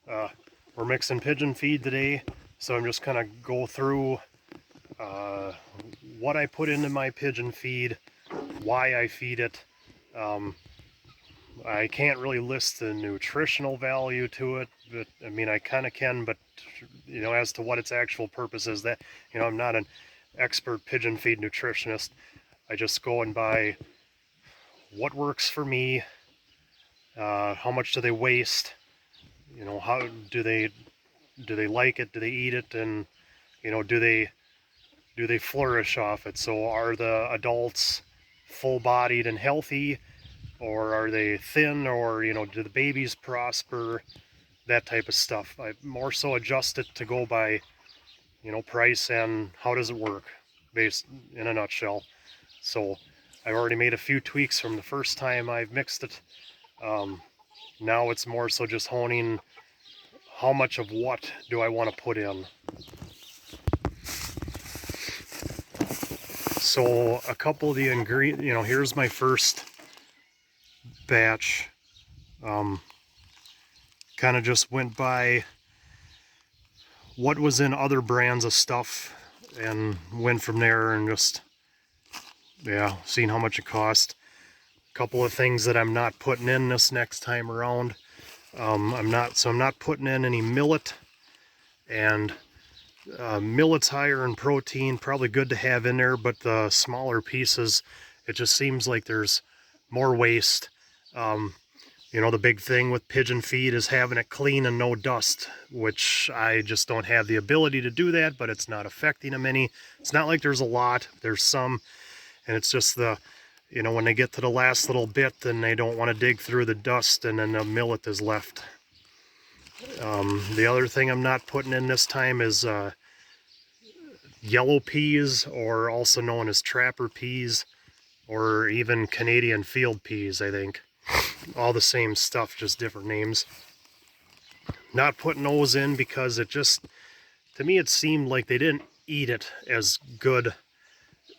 We're mixing pigeon feed today, so I'm just gonna go through what I put into my pigeon feed, why I feed it. Um, I can't really list the nutritional value to it, but I mean I kind of can, but as to what its actual purpose is, that I'm not an expert pigeon feed nutritionist. I just go and buy what works for me. How much do they waste? How do they like it? Do they eat it? And do they flourish off it? So are the adults full-bodied and healthy, or are they thin, or do the babies prosper? That type of stuff. I more so adjust it to go by price and how does it work, based in a nutshell. So I've already made a few tweaks from the first time I've mixed it. Now it's more so just honing how much of what do I want to put in. So a couple of the ingredients, here's my first batch. Kind of just went by what was in other brands of stuff and went from there and just, seeing how much it cost. A couple of things that I'm not putting in this next time around. I'm not putting in any millet, and millet's higher in protein, probably good to have in there, but the smaller pieces, it just seems like there's more waste. The big thing with pigeon feed is having it clean and no dust, which I just don't have the ability to do that, but it's not affecting them any. It's not like there's a lot, there's some, and it's just when they get to the last little bit, then they don't want to dig through the dust, and then the millet is left. The other thing I'm not putting in this time is yellow peas, or also known as trapper peas, or even Canadian field peas, I think. All the same stuff, just different names. Not putting those in because to me it seemed like they didn't eat it as good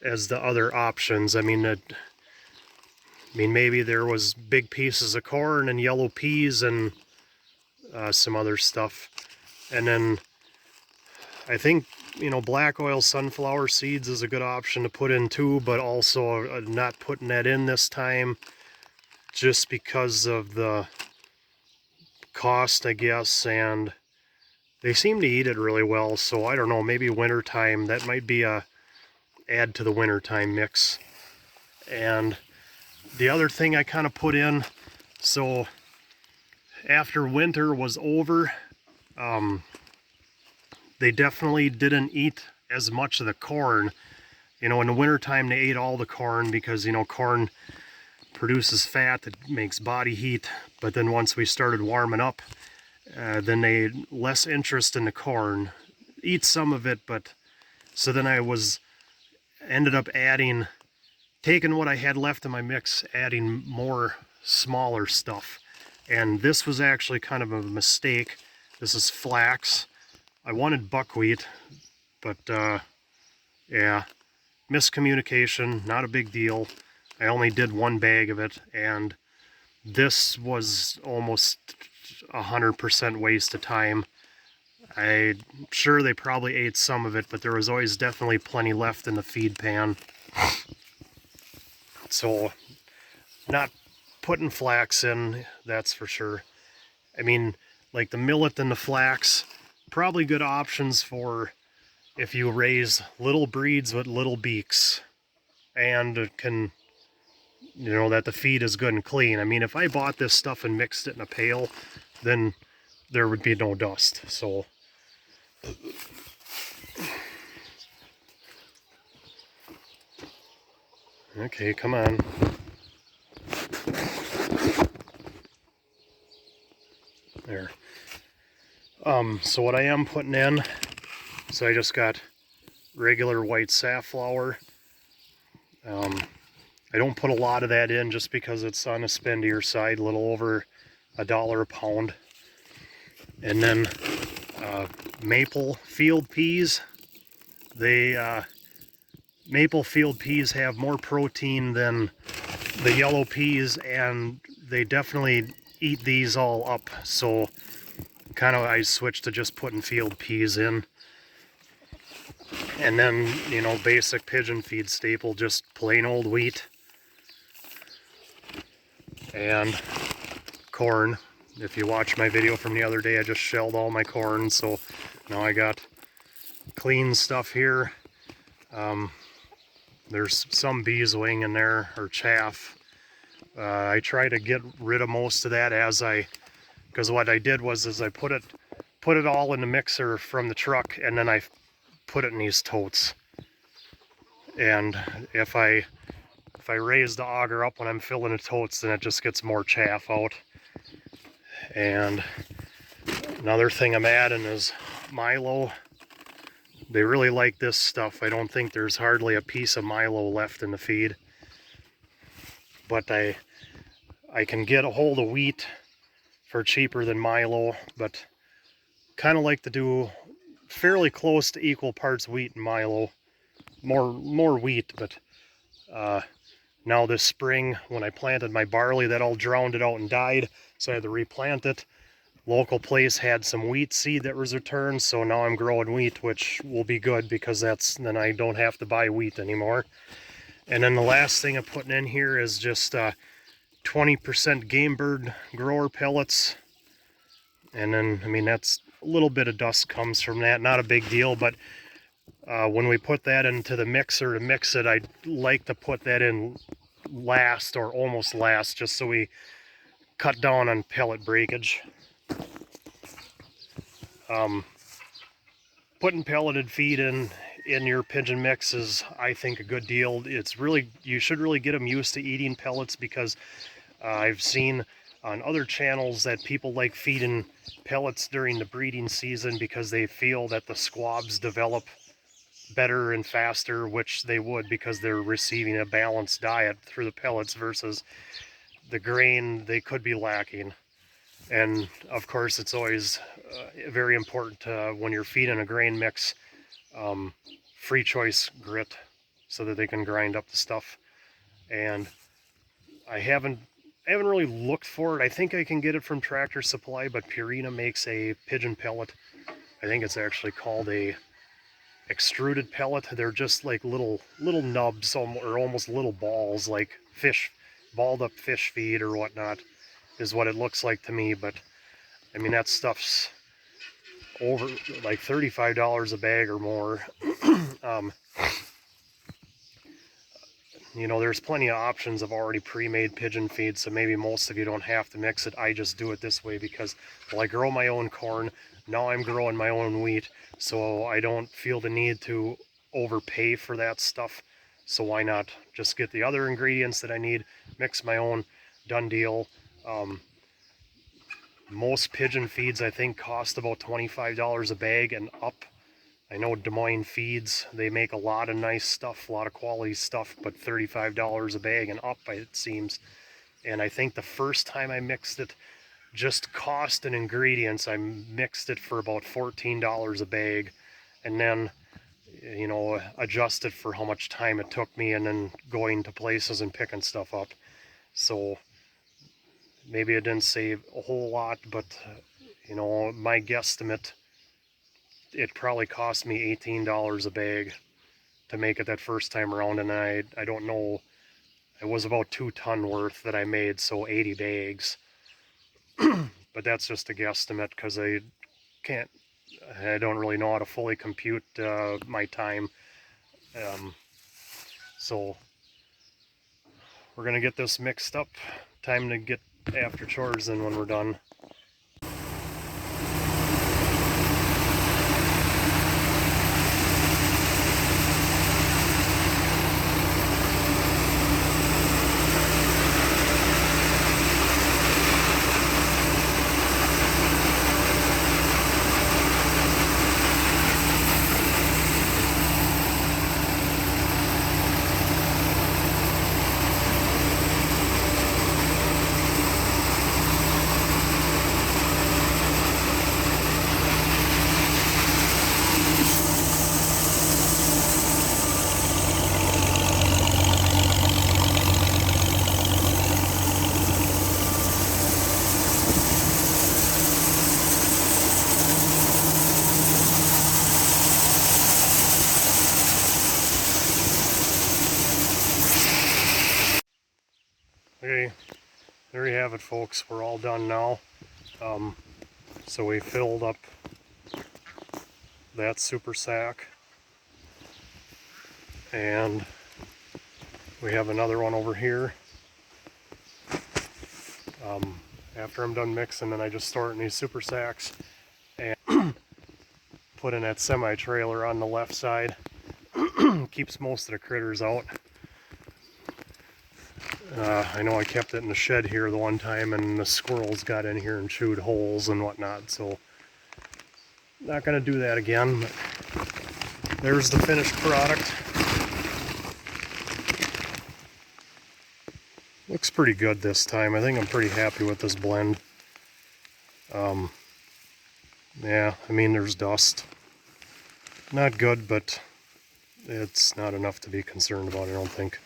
as the other options. I mean maybe there was big pieces of corn and yellow peas and some other stuff. And then I think, black oil sunflower seeds is a good option to put in too, but also not putting that in this time just because of the cost, I guess, and they seem to eat it really well, so I don't know, maybe wintertime, that might be a add to the wintertime mix. And the other thing I kind of put in, so after winter was over, they definitely didn't eat as much of the corn. In the wintertime they ate all the corn because corn produces fat that makes body heat, but then once we started warming up, then they had less interest in the corn. Eat some of it, but so then ended up taking what I had left in my mix, adding more smaller stuff. And this was actually kind of a mistake. This is flax. I wanted buckwheat, but miscommunication, not a big deal. I only did one bag of it, and this was almost 100% waste of time. I'm sure they probably ate some of it, but there was always definitely plenty left in the feed pan. So, not putting flax in, that's for sure. I mean, like the millet and the flax, probably good options for if you raise little breeds with little beaks and can, that the feed is good and clean. I mean, if I bought this stuff and mixed it in a pail, then there would be no dust. So okay, come on. There. So what I am putting in, so I just got regular white safflower. I don't put a lot of that in just because it's on the spendier side, a little over $1 a pound. And then maple field peas. Maple field peas have more protein than the yellow peas, and they definitely eat these all up. So I switched to just putting field peas in. And then, you know, basic pigeon feed staple, just plain old wheat. And corn. If you watch my video from the other day, I just shelled all my corn, so now I got clean stuff here. There's some beeswing in there, or chaff. I try to get rid of most of that because what I did was I put it all in the mixer from the truck, and then I put it in these totes. And if I raise the auger up when I'm filling the totes, then it just gets more chaff out. And another thing I'm adding is Milo. They really like this stuff. I don't think there's hardly a piece of Milo left in the feed. But I can get a hold of wheat for cheaper than Milo, but kind of like to do fairly close to equal parts wheat and Milo. More wheat, but now this spring when I planted my barley, that all drowned it out and died, so I had to replant it. Local place had some wheat seed that was returned, so now I'm growing wheat, which will be good because then I don't have to buy wheat anymore. And then the last thing I'm putting in here is just 20% game bird grower pellets. And then, I mean, that's a little bit of dust comes from that, not a big deal, but when we put that into the mixer to mix it, I like to put that in last or almost last, just so we cut down on pellet breakage. Putting pelleted feed in your pigeon mix is, I think, a good deal. You should really get them used to eating pellets, because I've seen on other channels that people like feeding pellets during the breeding season because they feel that the squabs develop better and faster, which they would because they're receiving a balanced diet through the pellets versus the grain they could be lacking. And of course, it's always very important when you're feeding a grain mix, free choice grit, so that they can grind up the stuff. And I haven't really looked for it. I think I can get it from Tractor Supply, but Purina makes a pigeon pellet. I think it's actually called a extruded pellet. They're just like little nubs, or almost little balls, like balled up fish feed or whatnot, is what it looks like to me. But I mean, that stuff's over like $35 a bag or more. You know, there's plenty of options of already pre-made pigeon feed, so maybe most of you don't have to mix it. I just do it this way because, well, I grow my own corn. Now I'm growing my own wheat, so I don't feel the need to overpay for that stuff. So why not just get the other ingredients that I need, mix my own, done deal. Most pigeon feeds, I think, cost about $25 a bag and up. I know Des Moines Feeds, they make a lot of nice stuff, a lot of quality stuff, but $35 a bag and up, it seems. And I think the first time I mixed it, just cost and ingredients, I mixed it for about $14 a bag, and then, you know, adjusted for how much time it took me, and then going to places and picking stuff up. So maybe it didn't save a whole lot, but you know, my guesstimate, it probably cost me $18 a bag to make it that first time around, and I don't know, it was about 2 ton worth that I made, so 80 bags. But that's just a guesstimate because I don't really know how to fully compute my time. So we're gonna get this mixed up. Time to get after chores then when we're done. Okay, there you have it, folks. We're all done now. So we filled up that super sack, and we have another one over here. After I'm done mixing, then I just store it in these super sacks and put in that semi-trailer on the left side. Keeps most of the critters out. I know I kept it in the shed here the one time, and the squirrels got in here and chewed holes and whatnot, so not gonna do that again. But there's the finished product. Looks pretty good this time. I think I'm pretty happy with this blend. Yeah, I mean, there's dust. Not good, but it's not enough to be concerned about, I don't think.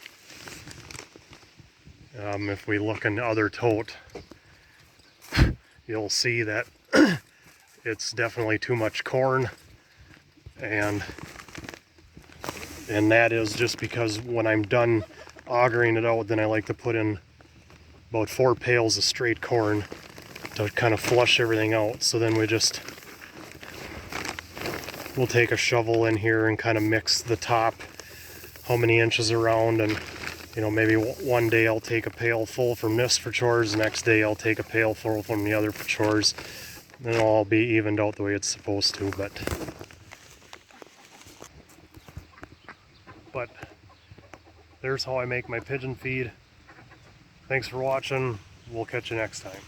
If we look in the other tote, you'll see that it's definitely too much corn, and that is just because when I'm done augering it out, then I like to put in about 4 pails of straight corn to kind of flush everything out. So then we'll take a shovel in here and kind of mix the top how many inches around, and you know, maybe one day I'll take a pail full from this for chores, the next day I'll take a pail full from the other for chores. Then it'll all be evened out the way it's supposed to, but there's how I make my pigeon feed. Thanks for watching. We'll catch you next time.